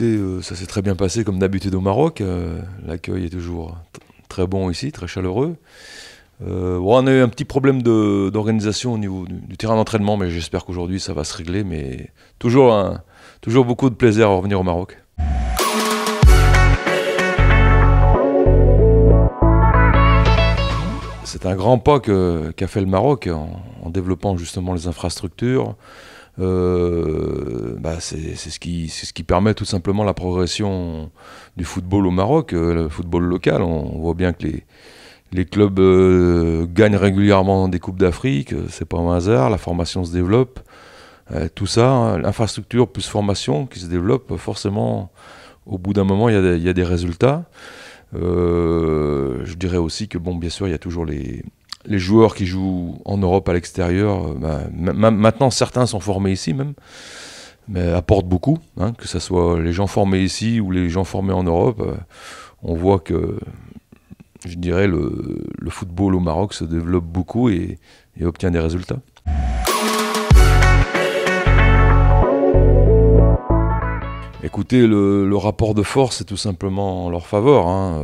écoutez, ça s'est très bien passé comme d'habitude au Maroc. L'accueil est toujours très bon ici, très chaleureux. Bon, on a eu un petit problème d'organisation au niveau du terrain d'entraînement, mais j'espère qu'aujourd'hui ça va se régler. Mais toujours beaucoup de plaisir à revenir au Maroc. C'est un grand pas qu'a fait le Maroc en développant justement les infrastructures. C'est ce qui permet tout simplement la progression du football au Maroc, le football local. On voit bien que les clubs gagnent régulièrement des Coupes d'Afrique, c'est pas un hasard, la formation se développe. Tout ça, hein, l'infrastructure plus formation qui se développe, forcément, au bout d'un moment, il y a des résultats. Je dirais aussi que, bon, bien sûr, il y a toujours les joueurs qui jouent en Europe à l'extérieur. Maintenant, certains sont formés ici même, mais apportent beaucoup, hein, que ce soit les gens formés ici ou les gens formés en Europe. On voit que, je dirais, le football au Maroc se développe beaucoup et obtient des résultats. Écoutez, le rapport de force est tout simplement en leur faveur, hein.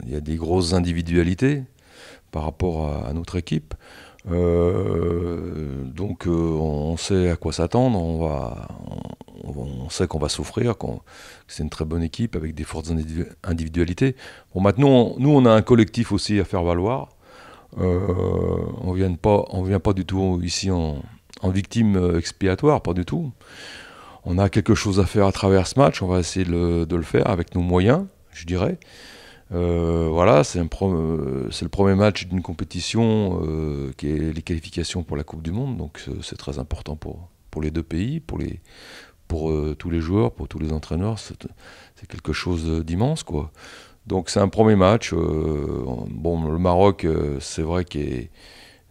Il y a des grosses individualités par rapport à notre équipe. On sait à quoi s'attendre, on sait qu'on va souffrir, que c'est une très bonne équipe avec des fortes individualités. Bon, maintenant, nous, on a un collectif aussi à faire valoir. On vient pas du tout ici en victime expiatoire, pas du tout. On a quelque chose à faire à travers ce match, on va essayer de le faire avec nos moyens, je dirais. Voilà, c'est le premier match d'une compétition qui est les qualifications pour la Coupe du Monde, donc c'est très important pour les deux pays, pour tous les joueurs, pour tous les entraîneurs, c'est quelque chose d'immense, quoi. Donc c'est un premier match. Bon, le Maroc, c'est vrai qu'il est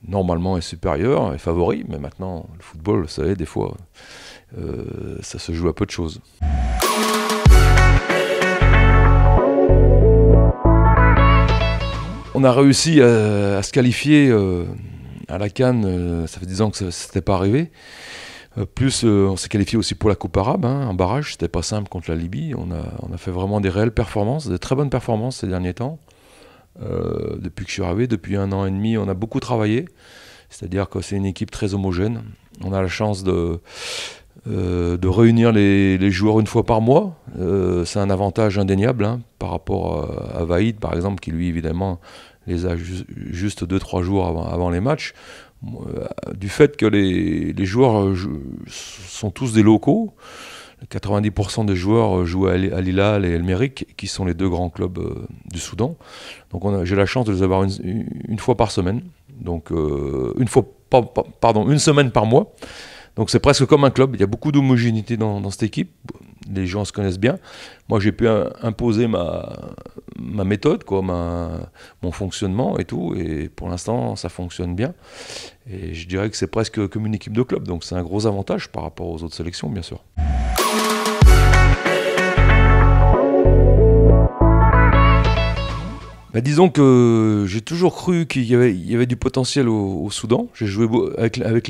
normalement est supérieur, est favori, mais maintenant le football, vous savez, des fois, ça se joue à peu de choses. On a réussi à se qualifier à la CAN, ça fait 10 ans que ça n'était pas arrivé. On s'est qualifié aussi pour la Coupe arabe, hein, en barrage, c'était pas simple contre la Libye. On a fait vraiment des réelles performances, des très bonnes performances ces derniers temps. Depuis que je suis arrivé, depuis 1 an et demi, on a beaucoup travaillé. C'est-à-dire que c'est une équipe très homogène. On a la chance de réunir les joueurs une fois par mois. C'est un avantage indéniable, hein, par rapport à Vaïd, par exemple, qui lui, évidemment, les a juste 2-3 jours avant les matchs. Du fait que les joueurs sont tous des locaux, 90% des joueurs jouent à Al Hilal et El Merreikh, qui sont les deux grands clubs du Soudan. Donc j'ai la chance de les avoir une fois par semaine. Donc une semaine par mois. Donc c'est presque comme un club, il y a beaucoup d'homogénéité dans cette équipe, les gens se connaissent bien. Moi j'ai pu imposer ma méthode, quoi, mon fonctionnement et tout, et pour l'instant ça fonctionne bien. Et je dirais que c'est presque comme une équipe de club, donc c'est un gros avantage par rapport aux autres sélections, bien sûr. Disons que j'ai toujours cru qu'il y avait du potentiel au Soudan. J'ai joué avec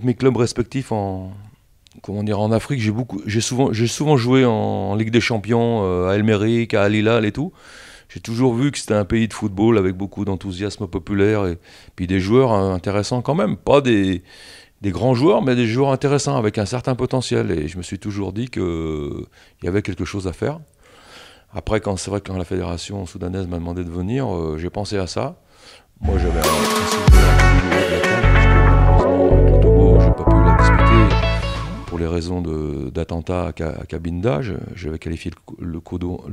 mes clubs respectifs en Afrique. J'ai souvent joué en Ligue des Champions, à El Merreikh, à Al Hilal et tout. J'ai toujours vu que c'était un pays de football avec beaucoup d'enthousiasme populaire et puis des joueurs intéressants quand même. Pas des grands joueurs, mais des joueurs intéressants avec un certain potentiel. Et je me suis toujours dit qu'il y avait quelque chose à faire. Après, c'est vrai que quand la fédération soudanaise m'a demandé de venir, j'ai pensé à ça. Moi, j'avais un souvenir un peu douloureux de la CAN, parce que malheureusement, avec le Togo, j'ai pas pu la disputer pour les raisons d'attentats à Cabinda. J'avais qualifié le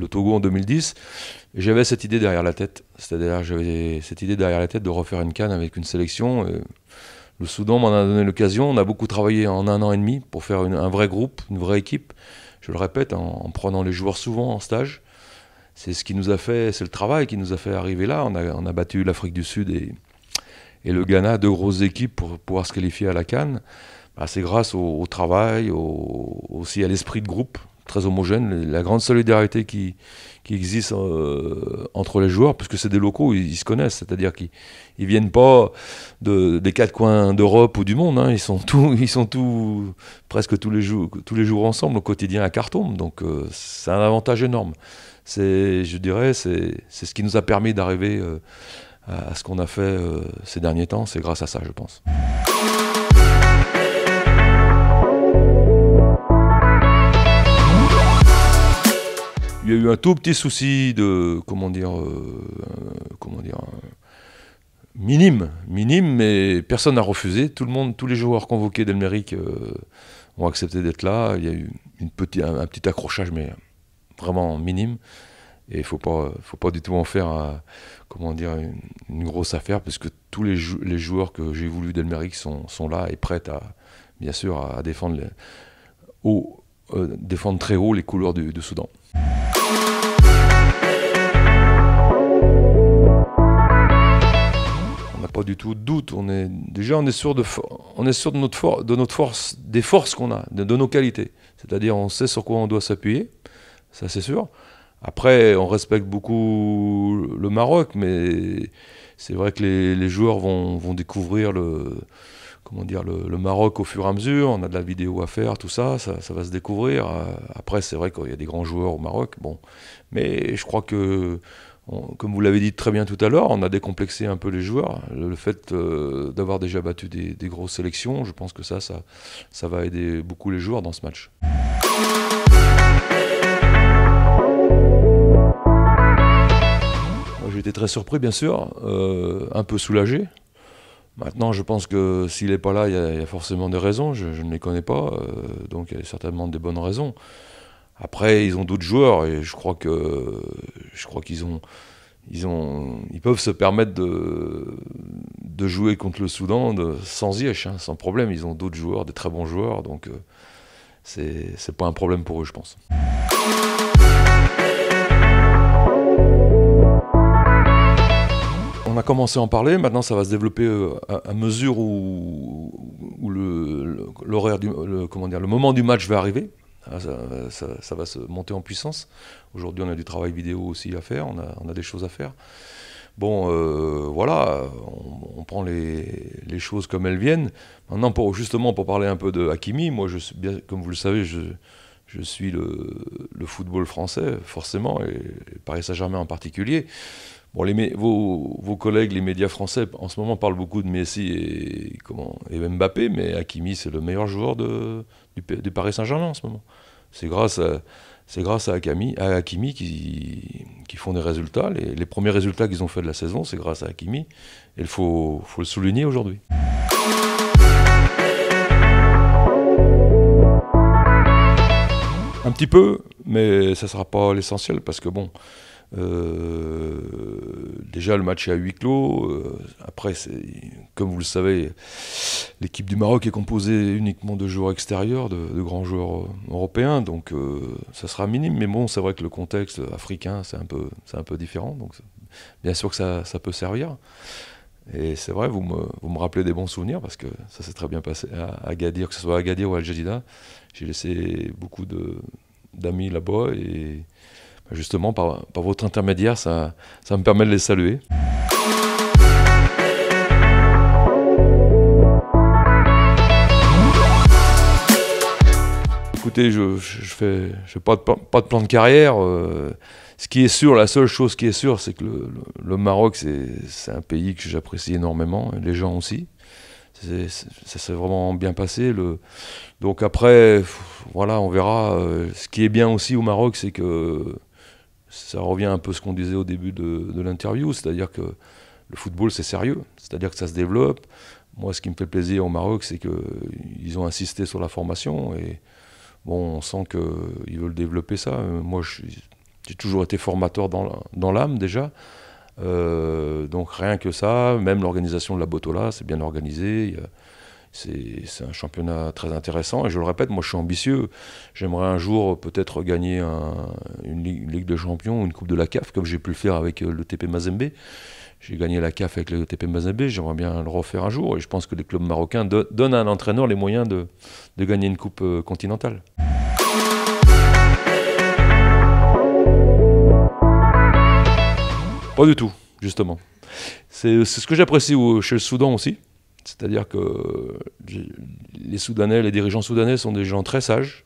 Togo en 2010. Et j'avais cette idée derrière la tête. C'est-à-dire, j'avais cette idée derrière la tête de refaire une CAN avec une sélection. Et le Soudan m'en a donné l'occasion. On a beaucoup travaillé en 1 an et demi pour faire un vrai groupe, une vraie équipe. Je le répète, en prenant les joueurs souvent en stage. C'est le travail qui nous a fait arriver là. On a battu l'Afrique du Sud et le Ghana, 2 grosses équipes pour pouvoir se qualifier à la CAN. C'est grâce au travail, aussi à l'esprit de groupe très homogène, la grande solidarité qui existe entre les joueurs, puisque c'est des locaux, ils se connaissent, c'est-à-dire qu'ils viennent pas des quatre coins d'Europe ou du monde, hein, ils sont presque tous les jours ensemble au quotidien à Khartoum, donc c'est un avantage énorme. Je dirais, c'est ce qui nous a permis d'arriver à ce qu'on a fait ces derniers temps, c'est grâce à ça, je pense. Il y a eu un tout petit souci de, minime, mais personne n'a refusé. Tous les joueurs convoqués d'Elmeric ont accepté d'être là. Il y a eu un petit accrochage, mais vraiment minime. Et il faut pas du tout en faire une grosse affaire, parce que tous les joueurs que j'ai voulu d'Elmeric sont là et prêts bien sûr, à défendre, défendre très haut les couleurs du Soudan. On n'a pas du tout de doute. On est sûr de notre force, des forces qu'on a, de nos qualités. C'est-à-dire, on sait sur quoi on doit s'appuyer, ça c'est sûr. Après, on respecte beaucoup le Maroc, mais c'est vrai que les joueurs vont découvrir le Maroc au fur et à mesure. On a de la vidéo à faire, tout ça va se découvrir. Après, c'est vrai qu'il y a des grands joueurs au Maroc, bon. Mais je crois que, comme vous l'avez dit très bien tout à l'heure, on a décomplexé un peu les joueurs. Le fait d'avoir déjà battu des grosses sélections, je pense que ça va aider beaucoup les joueurs dans ce match. J'ai été très surpris, bien sûr, un peu soulagé. Maintenant, je pense que s'il n'est pas là, il y a forcément des raisons. Je ne les connais pas, donc il y a certainement des bonnes raisons. Après, ils ont d'autres joueurs et je crois qu'ils peuvent se permettre de jouer contre le Soudan sans Ziyech, hein, sans problème. Ils ont d'autres joueurs, des très bons joueurs, donc c'est pas un problème pour eux, je pense. On a commencé à en parler, maintenant ça va se développer à mesure où le moment du match va arriver. Ça va se monter en puissance. Aujourd'hui, on a du travail vidéo aussi à faire, on a des choses à faire. Bon, voilà, on prend les choses comme elles viennent. Maintenant, pour parler un peu de Hakimi, moi, comme vous le savez, je suis le football français, forcément, et Paris Saint-Germain en particulier. Bon, vos collègues, les médias français, en ce moment, parlent beaucoup de Messi et Mbappé, mais Hakimi, c'est le meilleur joueur du Paris Saint-Germain en ce moment. C'est grâce à Hakimi qui font des résultats. Les premiers résultats qu'ils ont fait de la saison, c'est grâce à Hakimi. Et il faut le souligner aujourd'hui. Un petit peu, mais ça ne sera pas l'essentiel, parce que bon... déjà le match est à huis clos. Après, comme vous le savez, l'équipe du Maroc est composée uniquement de joueurs extérieurs, de grands joueurs européens, donc ça sera minime. Mais bon, c'est vrai que le contexte africain, c'est un peu différent, donc bien sûr que ça peut servir. Et c'est vrai, vous me rappelez des bons souvenirs, parce que ça s'est très bien passé à Agadir, que ce soit à Agadir ou à Al Jadida. J'ai laissé beaucoup d'amis là-bas, et justement, par votre intermédiaire, ça me permet de les saluer. Écoutez, je fais pas de plan de carrière. Ce qui est sûr, la seule chose qui est sûre, c'est que le Maroc, c'est un pays que j'apprécie énormément, et les gens aussi. Ça s'est vraiment bien passé. Donc après, voilà, on verra. Ce qui est bien aussi au Maroc, c'est que ça revient un peu à ce qu'on disait au début de l'interview, c'est-à-dire que le football, c'est sérieux, c'est-à-dire que ça se développe. Moi, ce qui me fait plaisir au Maroc, c'est qu'ils ont insisté sur la formation, et bon, on sent qu'ils veulent développer ça. Moi, j'ai toujours été formateur dans l'âme, déjà. Donc rien que ça, même l'organisation de la Botola, c'est bien organisé. C'est un championnat très intéressant, et je le répète, moi je suis ambitieux. J'aimerais un jour peut-être gagner une Ligue de Champions, une Coupe de la CAF, comme j'ai pu le faire avec le TP Mazembe. J'ai gagné la CAF avec le TP Mazembe, j'aimerais bien le refaire un jour, et je pense que les clubs marocains donnent à un entraîneur les moyens de gagner une Coupe continentale. Pas du tout, justement. C'est ce que j'apprécie chez le Soudan aussi. C'est-à-dire que les Soudanais, les dirigeants soudanais sont des gens très sages,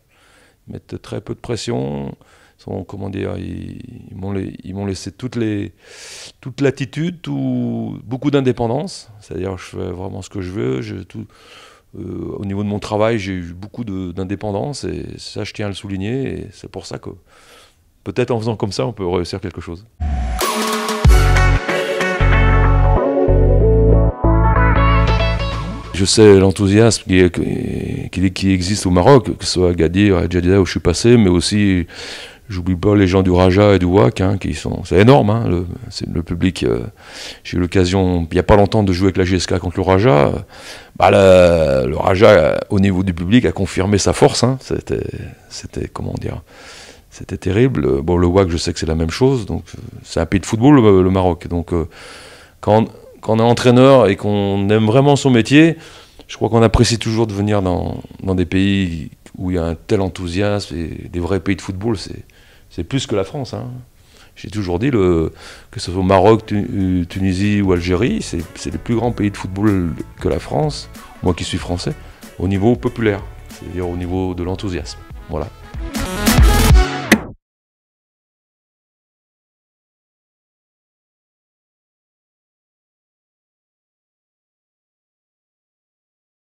ils mettent très peu de pression, sont, comment dire, ils m'ont laissé toute latitude, beaucoup d'indépendance. C'est-à-dire que je fais vraiment ce que je veux. Au niveau de mon travail, j'ai eu beaucoup d'indépendance et ça, je tiens à le souligner. Et c'est pour ça que peut-être en faisant comme ça, on peut réussir quelque chose. Je sais l'enthousiasme qui existe au Maroc, que ce soit à Agadir, à Djeddah où je suis passé, mais aussi, j'oublie pas les gens du Raja et du WAC, hein, c'est énorme, hein, le public. J'ai eu l'occasion, il n'y a pas longtemps, de jouer avec la GSK contre le Raja. Le Raja, au niveau du public, a confirmé sa force. Hein, c'était, comment dire, c'était terrible. Bon, le WAC, je sais que c'est la même chose. Donc, c'est un pays de football, le Maroc. Donc, quand on est entraîneur et qu'on aime vraiment son métier, je crois qu'on apprécie toujours de venir dans des pays où il y a un tel enthousiasme, et des vrais pays de football, c'est plus que la France. Hein. J'ai toujours dit, que ce soit au Maroc, Tunisie ou Algérie, c'est les plus grands pays de football que la France, moi qui suis français, au niveau populaire, c'est-à-dire au niveau de l'enthousiasme. Voilà.